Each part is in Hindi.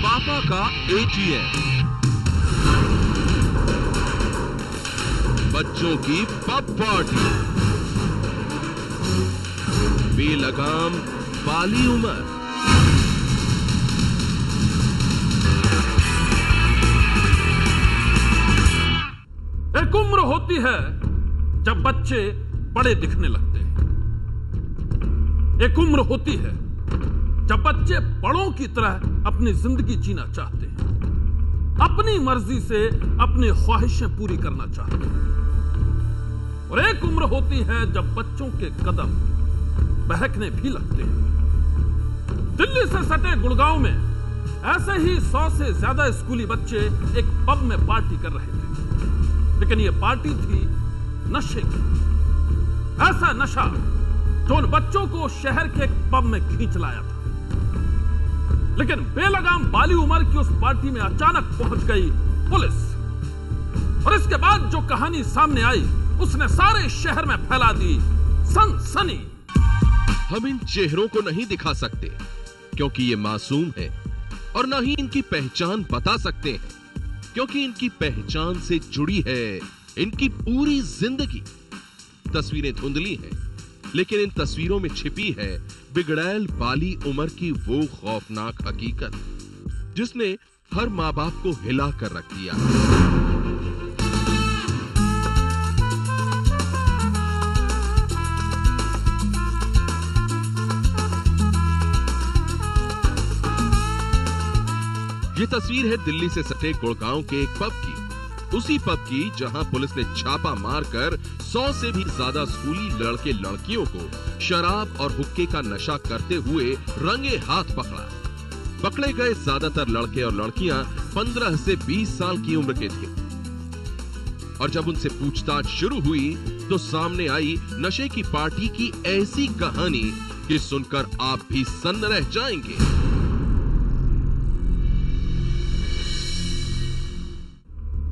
पापा का ATM, बच्चों की पब पार्टी, बेलगाम बाली उमर, एक उम्र होती है जब बच्चे बड़े दिखने लगते हैं। एक उम्र होती है जब बच्चे बड़ों की तरह अपनी जिंदगी जीना चाहते हैं, अपनी मर्जी से अपनी ख्वाहिशें पूरी करना चाहते हैं। और एक उम्र होती है जब बच्चों के कदम बहकने भी लगते हैं। दिल्ली से सटे गुड़गांव में ऐसे ही 100 से ज्यादा स्कूली बच्चे एक पब में पार्टी कर रहे थे, लेकिन यह पार्टी थी नशे की। ऐसा नशा जो उन बच्चों को शहर के एक पब में खींच लाया था। लेकिन बेलगाम बाली उमर की उस पार्टी में अचानक पहुंच गई पुलिस, और इसके बाद जो कहानी सामने आई उसने सारे शहर में फैला दी सनसनी। हम इन चेहरों को नहीं दिखा सकते क्योंकि ये मासूम है, और न ही इनकी पहचान बता सकते हैं क्योंकि इनकी पहचान से जुड़ी है इनकी पूरी जिंदगी। तस्वीरें धुंधली हैं, लेकिन इन तस्वीरों में छिपी है बिगड़ैल बाली उमर की वो खौफनाक हकीकत जिसने हर मां बाप को हिला कर रख दिया। ये तस्वीर है दिल्ली से सटे गुड़गांव के एक पब की, उसी पब की जहां पुलिस ने छापा मारकर 100 से भी ज्यादा स्कूली लड़के लड़कियों को शराब और हुक्के का नशा करते हुए रंगे हाथ पकड़ा। पकड़े गए ज्यादातर लड़के और लड़कियां 15 से 20 साल की उम्र के थे, और जब उनसे पूछताछ शुरू हुई तो सामने आई नशे की पार्टी की ऐसी कहानी कि सुनकर आप भी सन्न रह जाएंगे।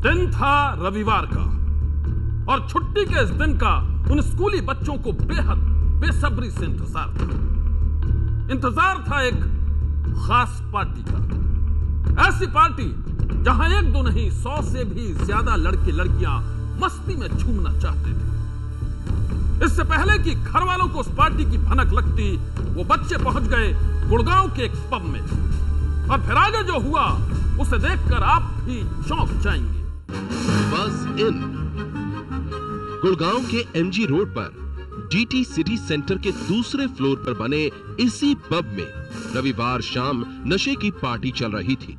दिन था रविवार का, और छुट्टी के इस दिन का उन स्कूली बच्चों को बेहद बेसब्री से इंतजार था एक खास पार्टी का। ऐसी पार्टी जहां एक दो नहीं 100 से भी ज्यादा लड़के लड़कियां मस्ती में झूमना चाहते थे। इससे पहले कि घर वालों को उस पार्टी की भनक लगती, वो बच्चे पहुंच गए गुड़गांव के एक पब में, और फिर आगे जो हुआ उसे देखकर आप भी चौंक जाएंगे। बस इन गुड़गांव के MG रोड पर DT सिटी सेंटर के दूसरे फ्लोर पर बने इसी पब में रविवार शाम नशे की पार्टी चल रही थी,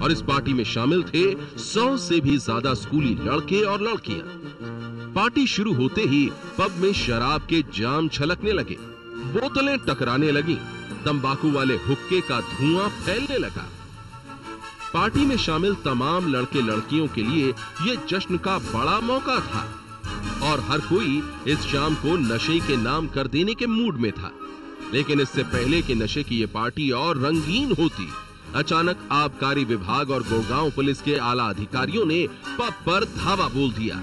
और इस पार्टी में शामिल थे 100 से भी ज्यादा स्कूली लड़के और लड़कियां। पार्टी शुरू होते ही पब में शराब के जाम छलकने लगे, बोतलें टकराने लगी, तंबाकू वाले हुक्के का धुआं फैलने लगा। पार्टी में शामिल तमाम लड़के लड़कियों के लिए यह जश्न का बड़ा मौका था, और हर कोई इस शाम को नशे के नाम कर देने के मूड में था। लेकिन इससे पहले कि नशे की ये पार्टी और रंगीन होती, अचानक आबकारी विभाग और गुड़गांव पुलिस के आला अधिकारियों ने पब पर धावा बोल दिया।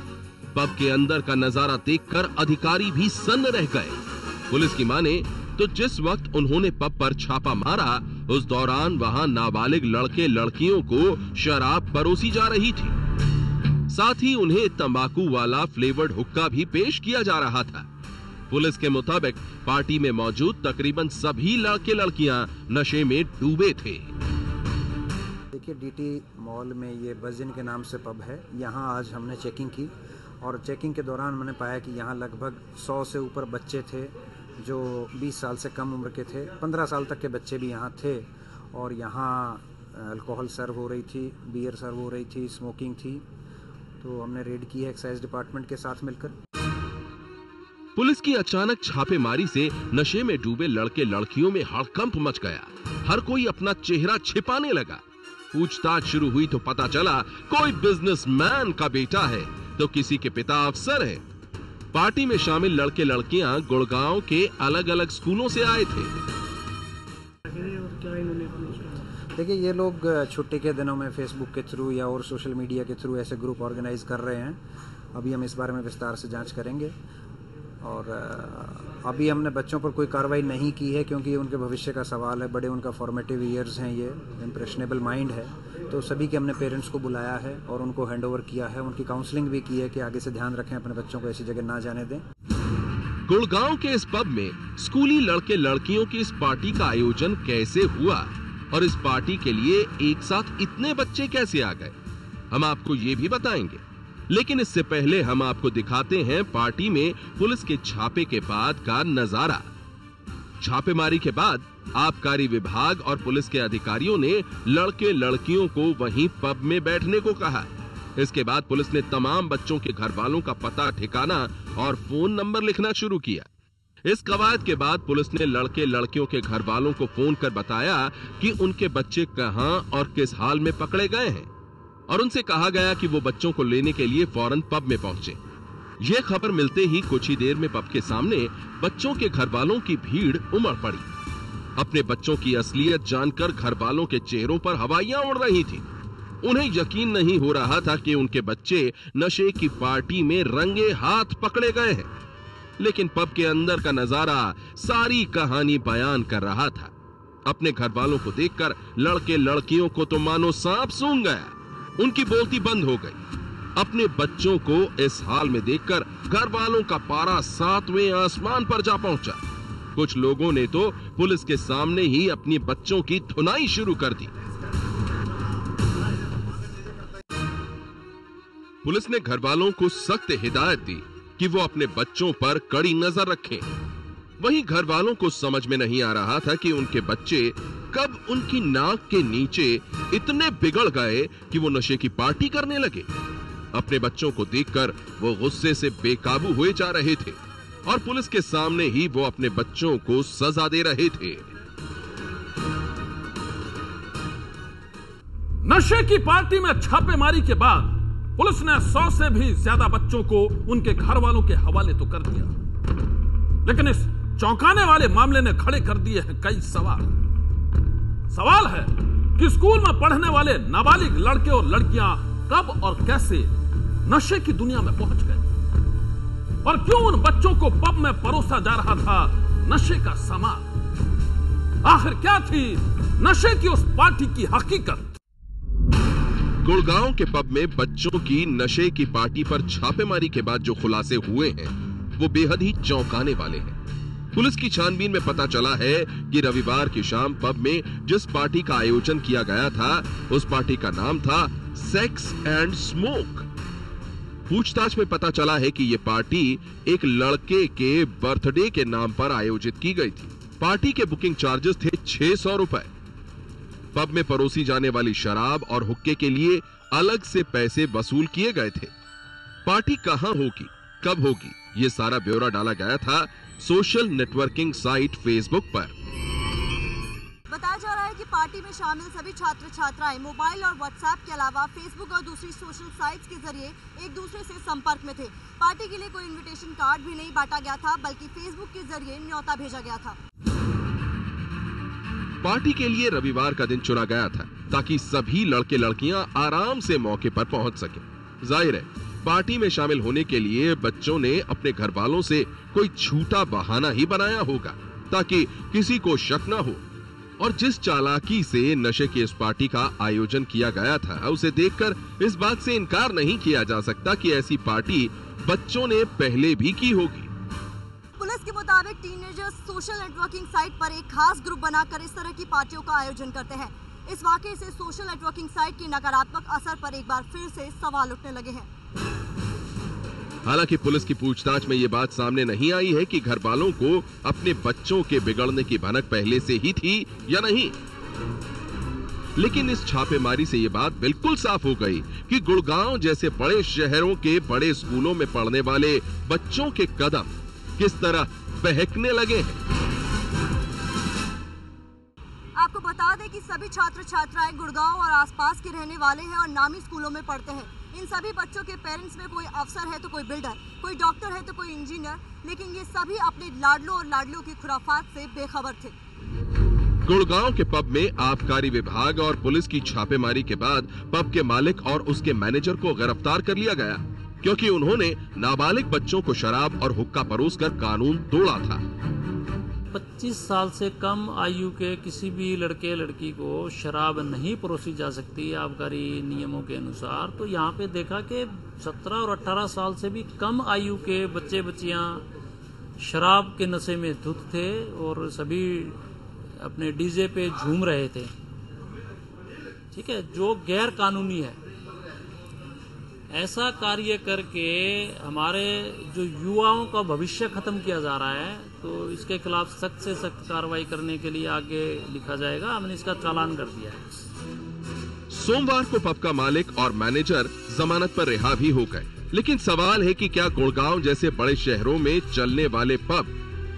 पब के अंदर का नजारा देखकर अधिकारी भी सन्न रह गए। पुलिस की माने तो जिस वक्त उन्होंने पब पर छापा मारा, उस दौरान वहां नाबालिग लड़के लड़कियों को शराब परोसी जा रही थी, साथ ही उन्हें तंबाकू वाला फ्लेवर्ड हुक्का भी पेश किया जा रहा था। पुलिस के मुताबिक पार्टी में मौजूद तकरीबन सभी लड़के लड़कियां नशे में डूबे थे। देखिए, DT मॉल में ये बजिन के नाम से पब है। यहाँ आज हमने चेकिंग की, और चेकिंग के दौरान मैंने पाया कि यहाँ लगभग 100 से ऊपर बच्चे थे जो 20 साल से कम उम्र के थे। 15 साल तक के बच्चे भी यहाँ थे, और यहाँ अल्कोहल सर्व हो रही थी, बियर सर्व हो रही थी, स्मोकिंग थी। तो हमने रेड की है एक्साइज डिपार्टमेंट के साथ मिलकर। पुलिस की अचानक छापेमारी से नशे में डूबे लड़के लड़कियों में हड़कंप मच गया। हर कोई अपना चेहरा छिपाने लगा। पूछताछ शुरू हुई तो पता चला कोई बिजनेसमैन का बेटा है तो किसी के पिता अफसर है। पार्टी में शामिल लड़के लड़कियां गुड़गांव के अलग अलग स्कूलों से आए थे। देखिए, ये लोग छुट्टी के दिनों में फेसबुक के थ्रू या और सोशल मीडिया के थ्रू ऐसे ग्रुप ऑर्गेनाइज कर रहे हैं। अभी हम इस बारे में विस्तार से जांच करेंगे, अभी हमने बच्चों पर कोई कार्रवाई नहीं की है क्योंकि ये उनके भविष्य का सवाल है, बड़े उनका फॉर्मेटिव ईयर्स हैं, ये इम्प्रेशनेबल माइंड है। तो सभी के हमने पेरेंट्स को बुलाया है और उनको हैंडओवर किया है, उनकी काउंसलिंग भी की है कि आगे से ध्यान रखें, अपने बच्चों को ऐसी जगह ना जाने दें। गुड़गांव के इस पब में स्कूली लड़के लड़कियों की इस पार्टी का आयोजन कैसे हुआ और इस पार्टी के लिए एक साथ इतने बच्चे कैसे आ गए, हम आपको ये भी बताएंगे। लेकिन इससे पहले हम आपको दिखाते हैं पार्टी में पुलिस के छापे के बाद का नजारा। छापेमारी के बाद आबकारी विभाग और पुलिस के अधिकारियों ने लड़के लड़कियों को वहीं पब में बैठने को कहा। इसके बाद पुलिस ने तमाम बच्चों के घर वालों का पता ठिकाना और फोन नंबर लिखना शुरू किया। इस कवायद के बाद पुलिस ने लड़के लड़कियों के घर वालों को फोन कर बताया कि उनके बच्चे कहां और किस हाल में पकड़े गए हैं और उनसे कहा गया कि वो बच्चों को लेने के लिए फौरन पब में पहुंचे। यह खबर मिलते ही कुछ ही देर में पब के सामने बच्चों के घर वालों की भीड़ उमड़ पड़ी। अपने बच्चों की असलियत जानकर घर वालों के चेहरों पर हवाइयां उड़ रही थी। उन्हें यकीन नहीं हो रहा था कि उनके बच्चे नशे की पार्टी में रंगे हाथ पकड़े गए हैं। लेकिन पब के अंदर का नजारा सारी कहानी बयान कर रहा था। अपने घर वालों को देखकर लड़के लड़कियों को तो मानो सांप सूंघ गया, उनकी बोलती बंद हो गई। अपने बच्चों को इस हाल में देखकर घर वालों का पारा 7वें आसमान पर जा पहुंचा। कुछ लोगों ने तो पुलिस के सामने ही अपनी बच्चों की धुनाई शुरू कर दी। पुलिस ने घर वालों को सख्त हिदायत दी कि वो अपने बच्चों पर कड़ी नजर रखें। वहीं घर वालों को समझ में नहीं आ रहा था कि उनके बच्चे कब उनकी नाक के नीचे इतने बिगड़ गए कि वो नशे की पार्टी करने लगे। अपने बच्चों को देखकर वो गुस्से से बेकाबू हुए जा रहे थे और पुलिस के सामने ही वो अपने बच्चों को सजा दे रहे थे। नशे की पार्टी में छापेमारी के बाद पुलिस ने 100 से भी ज्यादा बच्चों को उनके घर वालों के हवाले तो कर दिया, लेकिन इस चौंकाने वाले मामले ने खड़े कर दिए हैं कई सवाल। सवाल है कि स्कूल में पढ़ने वाले नाबालिग लड़के और लड़कियां कब और कैसे नशे की दुनिया में पहुंच गए और क्यों उन बच्चों को पब में परोसा जा रहा था नशे का सामान। आखिर क्या थी नशे की उस पार्टी की हकीकत। गुड़गांव के पब में बच्चों की नशे की पार्टी पर छापेमारी के बाद जो खुलासे हुए हैं वो बेहद ही चौंकाने वाले हैं। पुलिस की छानबीन में पता चला है कि रविवार की शाम पब में जिस पार्टी का आयोजन किया गया था उस पार्टी का नाम था सेक्स एंड स्मोक। पूछताछ में पता चला है कि यह पार्टी एक लड़के के बर्थडे के नाम पर आयोजित की गई थी। पार्टी के बुकिंग चार्जेस थे 600 रुपए। पब में परोसी जाने वाली शराब और हुक्के के लिए अलग से पैसे वसूल किए गए थे। पार्टी कहां होगी, कब होगी, ये सारा ब्यौरा डाला गया था सोशल नेटवर्किंग साइट फेसबुक पर। बताया जा रहा है कि पार्टी में शामिल सभी छात्र छात्राएं मोबाइल और व्हाट्सएप के अलावा फेसबुक और दूसरी सोशल साइट्स के जरिए एक दूसरे से संपर्क में थे। पार्टी के लिए कोई इनविटेशन कार्ड भी नहीं बांटा गया था, बल्कि फेसबुक के जरिए न्योता भेजा गया था। पार्टी के लिए रविवार का दिन चुना गया था ताकि सभी लड़के लड़कियां आराम से मौके पर पहुंच सके। जाहिर है पार्टी में शामिल होने के लिए बच्चों ने अपने घर वालों से कोई झूठा बहाना ही बनाया होगा ताकि किसी को शक न हो। और जिस चालाकी से नशे की इस पार्टी का आयोजन किया गया था उसे देखकर इस बात से इनकार नहीं किया जा सकता कि ऐसी पार्टी बच्चों ने पहले भी की होगी। पुलिस के मुताबिक टीनेजर्स सोशल नेटवर्किंग साइट पर एक खास ग्रुप बनाकर इस तरह की पार्टियों का आयोजन करते हैं। इस वाकये से सोशल नेटवर्किंग साइट के नकारात्मक असर पर एक बार फिर से सवाल उठने लगे हैं। हालांकि पुलिस की पूछताछ में ये बात सामने नहीं आई है कि घर वालों को अपने बच्चों के बिगड़ने की भनक पहले से ही थी या नहीं। लेकिन इस छापेमारी से ये बात बिल्कुल साफ हो गई कि गुड़गांव जैसे बड़े शहरों के बड़े स्कूलों में पढ़ने वाले बच्चों के कदम किस तरह बहकने लगे हैं। आपको बता दें कि सभी छात्र छात्राएं गुड़गांव और आसपास के रहने वाले हैं और नामी स्कूलों में पढ़ते हैं। इन सभी बच्चों के पेरेंट्स में कोई अफसर है तो कोई बिल्डर, कोई डॉक्टर है तो कोई इंजीनियर, लेकिन ये सभी अपने लाडलों और लाडलियों की खुराफात से बेखबर थे। गुड़गांव के पब में आबकारी विभाग और पुलिस की छापेमारी के बाद पब के मालिक और उसके मैनेजर को गिरफ्तार कर लिया गया। क्योंकि उन्होंने नाबालिग बच्चों को शराब और हुक्का परोसकर कानून तोड़ा था। 25 साल से कम आयु के किसी भी लड़के लड़की को शराब नहीं परोसी जा सकती आबकारी नियमों के अनुसार। तो यहाँ पे देखा कि 17 और 18 साल से भी कम आयु के बच्चे बच्चियां शराब के नशे में धुत थे और सभी अपने डीजे पे झूम रहे थे। ठीक है, जो गैर कानूनी है। ऐसा कार्य करके हमारे जो युवाओं का भविष्य खत्म किया जा रहा है, तो इसके खिलाफ सख्त से सख्त कार्रवाई करने के लिए आगे लिखा जाएगा। हमने इसका चालान कर दिया है। सोमवार को पब का मालिक और मैनेजर जमानत पर रिहा भी हो गए। लेकिन सवाल है कि क्या गुड़गांव जैसे बड़े शहरों में चलने वाले पब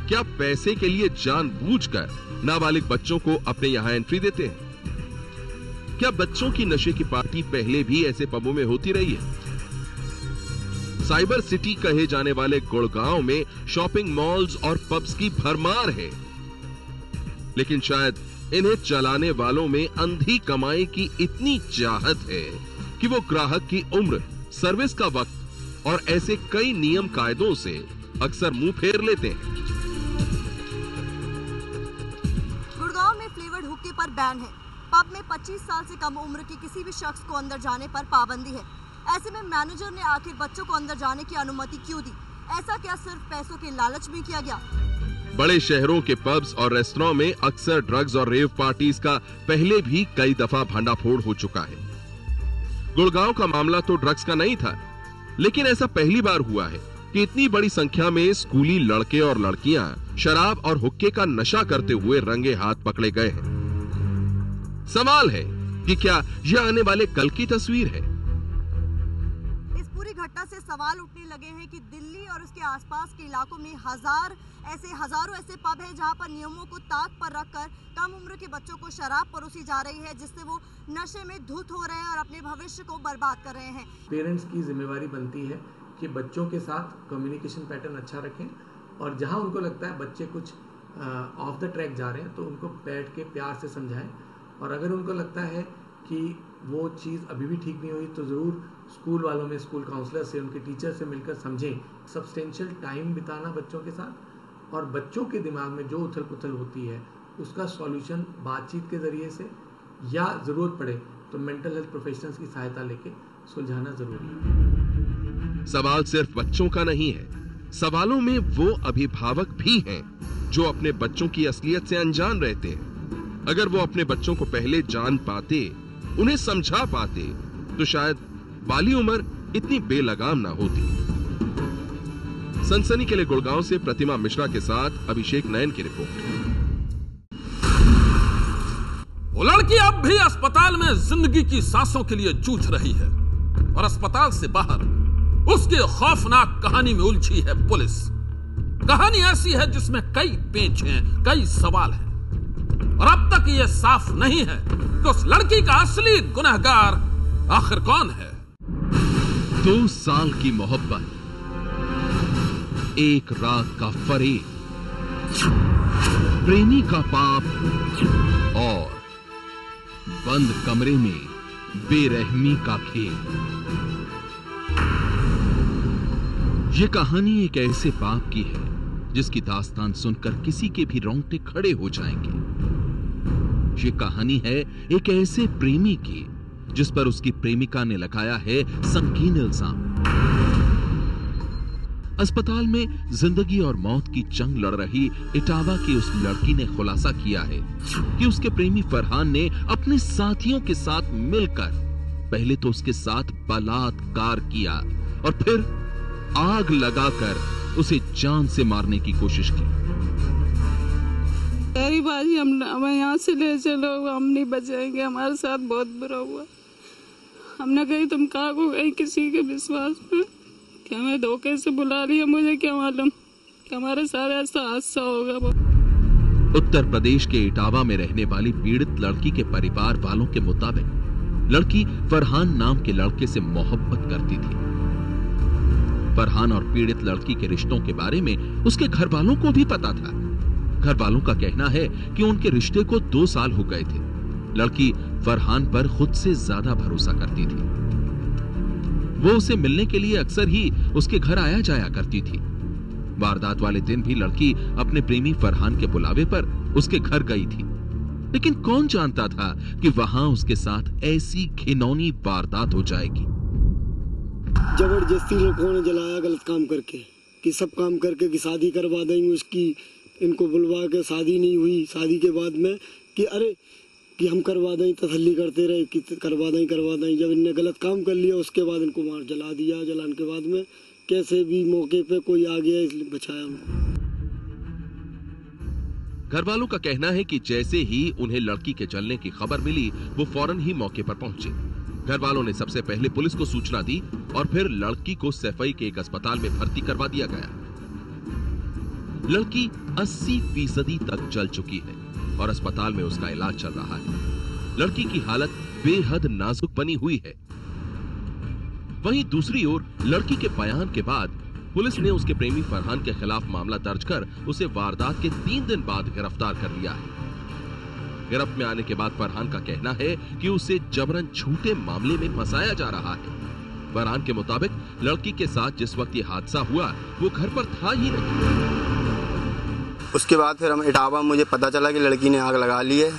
क्या पैसे के लिए जानबूझकर नाबालिग बच्चों को अपने यहाँ एंट्री देते हैं? क्या बच्चों की नशे की पार्टी पहले भी ऐसे पबों में होती रही है? साइबर सिटी कहे जाने वाले गुड़गांव में शॉपिंग मॉल्स और पब्स की भरमार है, लेकिन शायद इन्हें चलाने वालों में अंधी कमाई की इतनी चाहत है कि वो ग्राहक की उम्र, सर्विस का वक्त और ऐसे कई नियम कायदों से अक्सर मुंह फेर लेते हैं। गुड़गांव में फ्लेवर्ड हुक्के पर बैन है। पब में 25 साल से कम उम्र के किसी भी शख्स को अंदर जाने पर पाबंदी है। ऐसे में मैनेजर ने आखिर बच्चों को अंदर जाने की अनुमति क्यों दी? ऐसा क्या सिर्फ पैसों के लालच में किया गया? बड़े शहरों के पब्स और रेस्टोरेंट में अक्सर ड्रग्स और रेव पार्टीज का पहले भी कई दफा भंडाफोड़ हो चुका है। गुड़गांव का मामला तो ड्रग्स का नहीं था, लेकिन ऐसा पहली बार हुआ है कि इतनी बड़ी संख्या में स्कूली लड़के और लड़कियां शराब और हुक्के का नशा करते हुए रंगे हाथ पकड़े गए हैं। सवाल है कि क्या यह आने वाले कल की तस्वीर है? इस पूरी घटना से सवाल उठने लगे हैं कि दिल्ली और उसके आसपास के इलाकों में हजारों ऐसे पब हैं जहां पर नियमों को ताक पर रखकर कम उम्र के बच्चों को शराब परोसी जा रही है, जिससे वो नशे में धुत हो रहे हैं और अपने भविष्य को बर्बाद कर रहे हैं। पेरेंट्स की जिम्मेवारी बनती है कि बच्चों के साथ कम्युनिकेशन पैटर्न अच्छा रखें और जहां उनको लगता है बच्चे कुछ ऑफ द ट्रैक जा रहे हैं तो उनको बैठ के प्यार से समझाएं। और अगर उनको लगता है कि वो चीज़ अभी भी ठीक नहीं हुई तो ज़रूर स्कूल वालों में, स्कूल काउंसलर से, उनके टीचर से मिलकर समझें। सब्सटेंशियल टाइम बिताना बच्चों के साथ और बच्चों के दिमाग में जो उथल पुथल होती है उसका सॉल्यूशन बातचीत के ज़रिए से या ज़रूरत पड़े तो मेंटल हेल्थ प्रोफेशनल्स की सहायता लेके सुलझाना ज़रूरी है। सवाल सिर्फ बच्चों का नहीं है, सवालों में वो अभिभावक भी हैं जो अपने बच्चों की असलियत से अनजान रहते हैं। अगर वो अपने बच्चों को पहले जान पाते, उन्हें समझा पाते, तो शायद बाली उम्र इतनी बेलगाम ना होती। सनसनी के लिए गुड़गांव से प्रतिमा मिश्रा के साथ अभिषेक नयन की रिपोर्ट। वो लड़की अब भी अस्पताल में जिंदगी की सांसों के लिए जूझ रही है और अस्पताल से बाहर उसके खौफनाक कहानी में उलझी है पुलिस। कहानी ऐसी है जिसमें कई पेच हैं, कई सवाल हैं और अब तक ये साफ नहीं है कि उस लड़की का असली गुनहगार आखिर कौन है। 2 साल की मोहब्बत, एक रात का फरेब, प्रेमी का पाप और बंद कमरे में बेरहमी का खेल। ये कहानी एक ऐसे पाप की है जिसकी दास्तान सुनकर किसी के भी रोंगटे खड़े हो जाएंगे। ये कहानी है एक ऐसे प्रेमी की जिस पर उसकी प्रेमिका ने लगाया है संगीन इल्जाम। अस्पताल में जिंदगी और मौत की जंग लड़ रही इटावा की उस लड़की ने खुलासा किया है कि उसके प्रेमी फरहान ने अपने साथियों के साथ मिलकर पहले तो उसके साथ बलात्कार किया और फिर आग लगाकर उसे जान से मारने की कोशिश की। तेरी बाजी हमें यहाँ से ले चलो, हम नहीं बचाएंगे, हमारे साथ बहुत बुरा हुआ। हमने कही तुम कहा को गई किसी के विश्वास में कि हमें धोखे से बुला लिया, मुझे क्या मालूम कि हमारे साथ ऐसा हादसा होगा। उत्तर प्रदेश के इटावा में रहने वाली पीड़ित लड़की के परिवार वालों के मुताबिक लड़की फरहान नाम के लड़के से मोहब्बत करती थी। फरहान और पीड़ित लड़की के रिश्तों के बारे में उसके घर वालों को भी पता था। घर वालों का कहना है कि उनके रिश्ते को 2 साल हो गए थे। लड़की फरहान पर खुद से ज्यादा भरोसा करती थी। वो उसे मिलने के लिए अक्सर ही उसके घर आया जाया करती थी। वारदात वाले दिन भी लड़की अपने प्रेमी फरहान के बुलावे पर उसके घर गई थी, लेकिन कौन जानता था कि वहां उसके साथ ऐसी घिनौनी वारदात हो जाएगी। जबरदस्ती लड़कों ने जलाया गलत काम करके, कि सब काम करके कि शादी करवा देंगे उसकी, इनको बुलवा के शादी नहीं हुई। शादी के बाद में कि अरे कि हम करवा दें, तसल्ली करते रहे कि करवा दें। जब इनने गलत काम कर लिया उसके बाद इनको मार जला दिया। जलाने के बाद में कैसे भी मौके पे कोई आ गया इसलिए बचाया उनको। घर वालों का कहना है कि जैसे ही उन्हें लड़की के जलने की खबर मिली वो फौरन ही मौके पर पहुंचे। घर वालों ने सबसे पहले पुलिस को सूचना दी और फिर लड़की को सैफई के एक अस्पताल में भर्ती करवा दिया गया। लड़की 80% तक जल चुकी है और अस्पताल में उसका इलाज चल रहा है। लड़की की हालत बेहद नाजुक बनी हुई है। वहीं दूसरी ओर लड़की के बयान के बाद पुलिस ने उसके प्रेमी फरहान के खिलाफ मामला दर्ज कर उसे वारदात के 3 दिन बाद गिरफ्तार कर लिया है। गिरफ्त में आने के बाद फरहान का कहना है कि उसे जबरन झूठे मामले में फंसाया जा रहा है। फरहान के मुताबिक लड़की के साथ जिस वक्त ये हादसा हुआ वो घर पर था ही नहीं। उसके बाद फिर हम इटावा मुझे पता चला कि लड़की ने आग लगा ली है,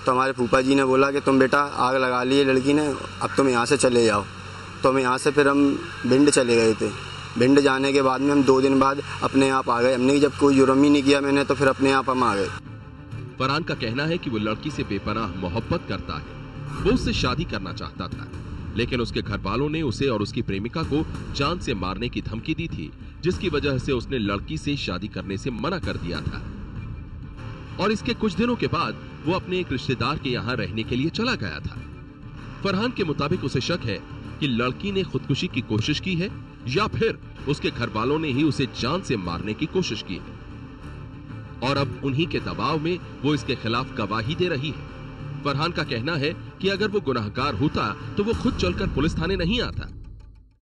तो हमारे फूफा जी ने बोला कि तुम बेटा आग लगा ली है लड़की ने, अब तुम यहाँ से चले जाओ। तो हम यहाँ से फिर हम भिंड चले गए थे। भिंड जाने के बाद में हम 2 दिन बाद अपने आप आ गए। हमने जब कोई जुर्म ही नहीं किया मैंने, तो फिर अपने आप हम आ गए। फरहान का कहना है कि वो लड़की से बेपनाह मोहब्बत करता है। वो उससे शादी करना चाहता था, लेकिन उसके घर वालों ने उसे और उसकी प्रेमिका को जान से मारने की धमकी दी थी, जिसकी वजह से उसने लड़की से शादी करने से मना कर दिया था। और इसके कुछ दिनों के बाद वो अपने एक रिश्तेदार के यहाँ रहने के लिए चला गया था। फरहान के मुताबिक उसे शक है कि लड़की ने खुदकुशी की कोशिश की है या फिर उसके घर वालों ने ही उसे जान से मारने की कोशिश की है, और अब उन्हीं के दबाव में वो इसके खिलाफ गवाही दे रही है। फरहान का कहना है कि अगर वो गुनाहगार होता तो वो खुद चलकर पुलिस थाने नहीं आता।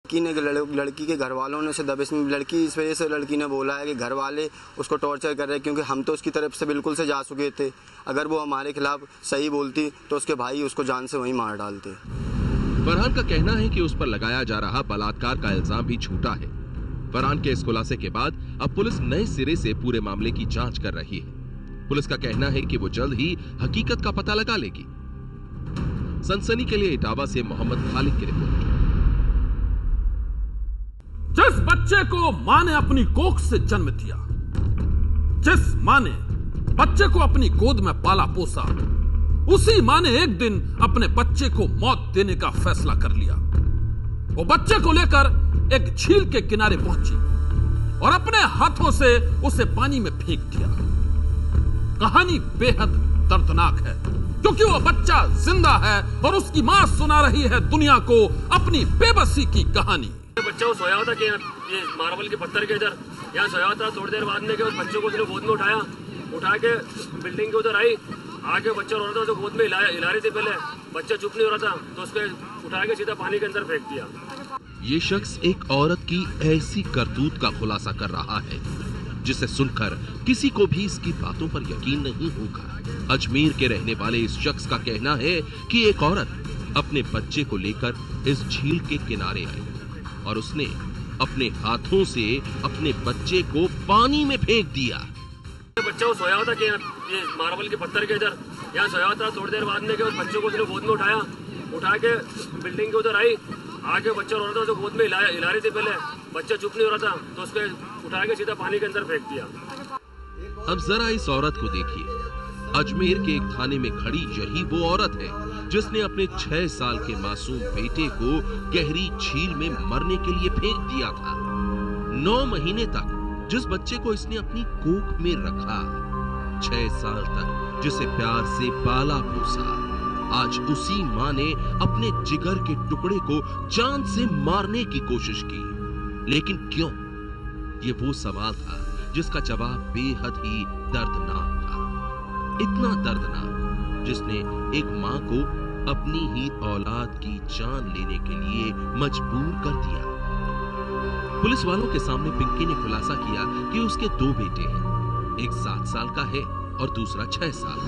लड़की के घर वालों ने उसे दबिश में, लड़की इस वजह से लड़की ने बोला है कि घर वाले उसको टॉर्चर कर रहे हैं, क्योंकि हम तो उसकी तरफ से बिल्कुल से जा चुके थे। अगर वो हमारे खिलाफ सही बोलती तो उसके भाई उसको जान से वहीं मार डालते। फरहान का कहना है कि उस पर लगाया जा रहा बलात्कार का इल्जाम भी झूठा है। फरहान के इस खुलासे के बाद अब पुलिस नए सिरे से पूरे मामले की जांच कर रही है। पुलिस का कहना है कि वो जल्द ही हकीकत का पता लगा लेगी। सनसनी के लिए इटावा से मोहम्मद खालिद की रिपोर्ट। जिस बच्चे को मां ने अपनी कोख से जन्म दिया, जिस मां ने बच्चे को अपनी गोद में पाला पोसा, उसी मां ने एक दिन अपने बच्चे को मौत देने का फैसला कर लिया। वो बच्चे को लेकर एक झील के किनारे पहुंची और अपने हाथों से उसे पानी में फेंक दिया। कहानी बेहद दर्दनाक है, क्योंकि वो बच्चा जिंदा है और उसकी मां सुना रही है दुनिया को अपनी बेबसी की कहानी। बच्चा वो सोया होता कि ये मार्बल के पत्थर के इधर यहाँ सोया होता। थोड़ी देर बाद में उस बच्चे को उसने गोद में उठा के बिल्डिंग के उधर आई, आगे बच्चा रो रहा था, तो गोद में हिला रही थी। पहले बच्चा चुप नहीं हो रहा था, तो उसको उठा के सीधा पानी के अंदर फेंक दिया। ये शख्स एक औरत की ऐसी करतूत का खुलासा कर रहा है जिसे सुनकर किसी को भी इसकी बातों पर यकीन नहीं होगा। अजमेर के रहने वाले इस शख्स का कहना है कि एक औरत अपने बच्चे को लेकर इस झील के किनारे आई और उसने अपने हाथों से अपने बच्चे को पानी में फेंक दिया। बच्चा वो सोया होता कि ये मार्बल के पत्थर के इधर यहाँ सोया होता। थोड़ी देर बाद में उस बच्चे को उसने गोद में उठा के बिल्डिंग के उधर आई, आगे बच्चा रो रहा था, तो गोद में हिला रही थी। पहले बच्चा चुप नहीं हो रहा था, तो उसको उठा के सीधा पानी के अंदर फेंक दिया। अब जरा इस औरत को देखिए। अजमेर के एक थाने में खड़ी यही वो औरत है जिसने अपने 6 साल के मासूम बेटे को गहरी झील में मरने के लिए फेंक दिया था। 9 महीने तक जिस बच्चे को इसने अपनी कोख में रखा, 6 साल तक जिसे प्यार से पाला पोसा, आज उसी मां ने अपने जिगर के टुकड़े को जान से मारने की कोशिश की। लेकिन क्यों? ये वो सवाल था जिसका जवाब बेहद ही दर्दनाक था। इतना दर्दनाक जिसने एक मां को अपनी ही औलाद की जान लेने के लिए मजबूर कर दिया। पुलिस वालों के सामने पिंकी ने खुलासा किया कि उसके 2 बेटे हैं, एक 7 साल का है और दूसरा 6 साल।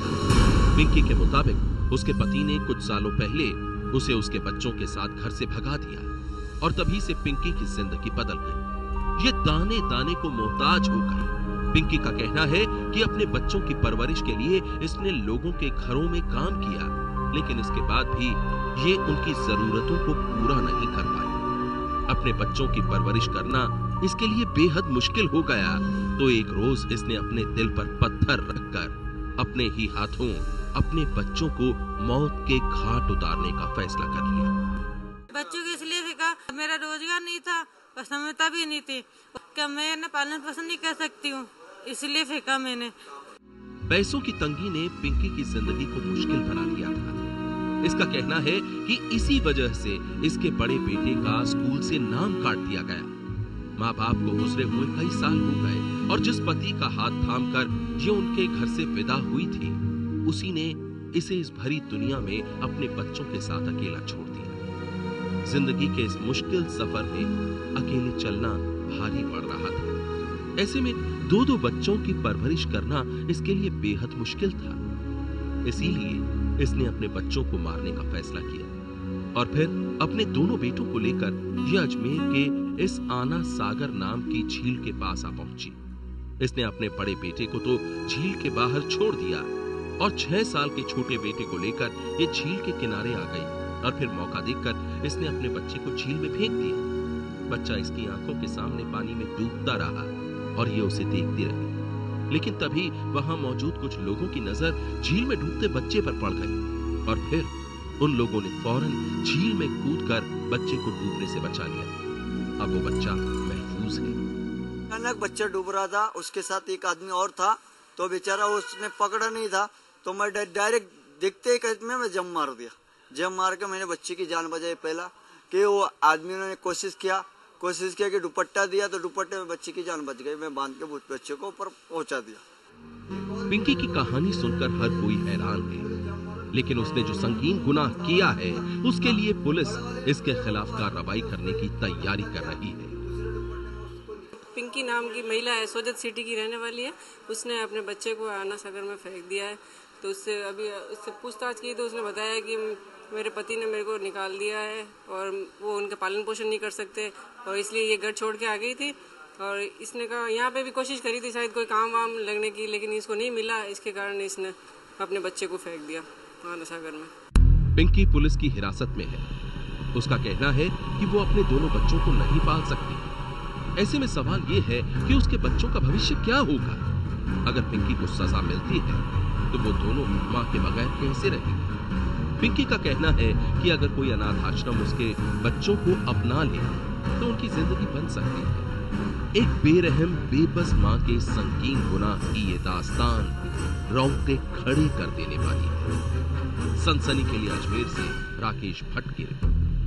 पिंकी के मुताबिक उसके पति ने कुछ सालों पहले उसे उसके बच्चों के साथ घर से भगा दिया। और तभी से पिंकी की जिंदगी बदल गई। ये दाने दाने को मोहताज हो गई। पिंकी का कहना है कि अपने बच्चों की परवरिश के लिए इसने लोगों के घरों में काम किया, लेकिन इसके बाद भी ये उनकी जरूरतों को पूरा नहीं कर पाई। अपने बच्चों की परवरिश करना इसके लिए बेहद मुश्किल हो गया, तो एक रोज इसने अपने दिल पर पत्थर रखकर अपने ही हाथों अपने बच्चों को मौत के घाट उतारने का फैसला कर लिया। बच्चों को इसलिए फेंका, मेरा रोजगार नहीं था और समयता भी नहीं थी, क्या मैं न पालन पोषण नहीं कर सकती हूँ, इसलिए फेंका मैंने। पैसों की तंगी ने पिंकी की जिंदगी को मुश्किल बना दिया था। इसका कहना है कि इसी वजह से इसके बड़े बेटे का स्कूल से नाम काट दिया गया। माँ बाप को गुजरे हुए कई साल हो गए और जिस पति का हाथ थामकर ये उनके घर से विदा हुई थी, उसी ने इसे इस भरी दुनिया में अपने बच्चों के साथ अकेला छोड़ दिया। जिंदगी के इस मुश्किल सफर में अकेले चलना भारी पड़ रहा था। ऐसे में दो बच्चों की परवरिश करना इसके लिए बेहद मुश्किल था। इसीलिए इसने अपने बच्चों को मारने का फैसला किया और फिर अपने दोनों बेटों को लेकर यह अजमेर के इस आना सागर नाम की झील के पास आ पहुंची। इसने अपने बड़े बेटे को तो झील के बाहर छोड़ दिया और 6 साल के छोटे बेटे को लेकर ये झील के किनारे आ गई और फिर मौका देखकर इसने अपने बच्चे को झील में फेंक दिया। बच्चा इसकी आंखों के सामने पानी में डूबता रहा और ये उसे देखती रही, लेकिन तभी वहां मौजूद कुछ लोगों की नजर झील में डूबते बच्चे पर पड़ गई और फिर उन लोगों ने फौरन झील में कूदकर बच्चे को डूबने से बचा लिया। अब वो बच्चा महफूज है। अचानक बच्चा डूब रहा था, उसके साथ एक आदमी और था, तो बेचारा उसने पकड़ा नहीं था, तो मैं डायरेक्ट देखते ही मैं जंप मार दिया। जंप मार के मैंने बच्चे की जान बचाई। पहला कि वो आदमी ने कोशिश किया कि दुपट्टा दिया, तो दुपट्टे में बच्चे की जान बच गई। मैं बांध के बच्चे को ऊपर पहुंचा दिया। पिंकी की कहानी सुनकर हर कोई हैरान है, लेकिन उसने जो संगीन गुनाह किया है उसके लिए पुलिस इसके खिलाफ कार्रवाई करने की तैयारी कर रही है। पिंकी नाम की महिला है, सोजत सिटी की रहने वाली है। उसने अपने बच्चे को आना सागर में फेंक दिया है। तो उससे पूछताछ की तो उसने बताया कि मेरे पति ने मेरे को निकाल दिया है और वो उनका पालन पोषण नहीं कर सकते और इसलिए ये घर छोड़ के आ गई थी। और इसने कहा यहाँ पे भी कोशिश करी थी शायद कोई काम वाम लगने की, लेकिन इसको नहीं मिला, इसके कारण इसने अपने बच्चे को फेंक दिया आना सागर में। पिंकी पुलिस की हिरासत में है। उसका कहना है कि वो अपने दोनों बच्चों को नहीं पाल सकती। ऐसे में सवाल ये है कि उसके बच्चों का भविष्य क्या होगा। अगर पिंकी को सजा मिलती है तो वो दोनों मां के बगैर कैसे रहेंगे। पिंकी का कहना है कि अगर कोई अनाथ आश्रम उसके बच्चों को अपना ले तो उनकी जिंदगी बन सकती है। एक बेरहम बेबस मां के संगीन गुनाह की ये दास्तान रोंगटे खड़े कर देने वाली है। सनसनी के लिए अजमेर से राकेश भट्ट की रिपोर्ट।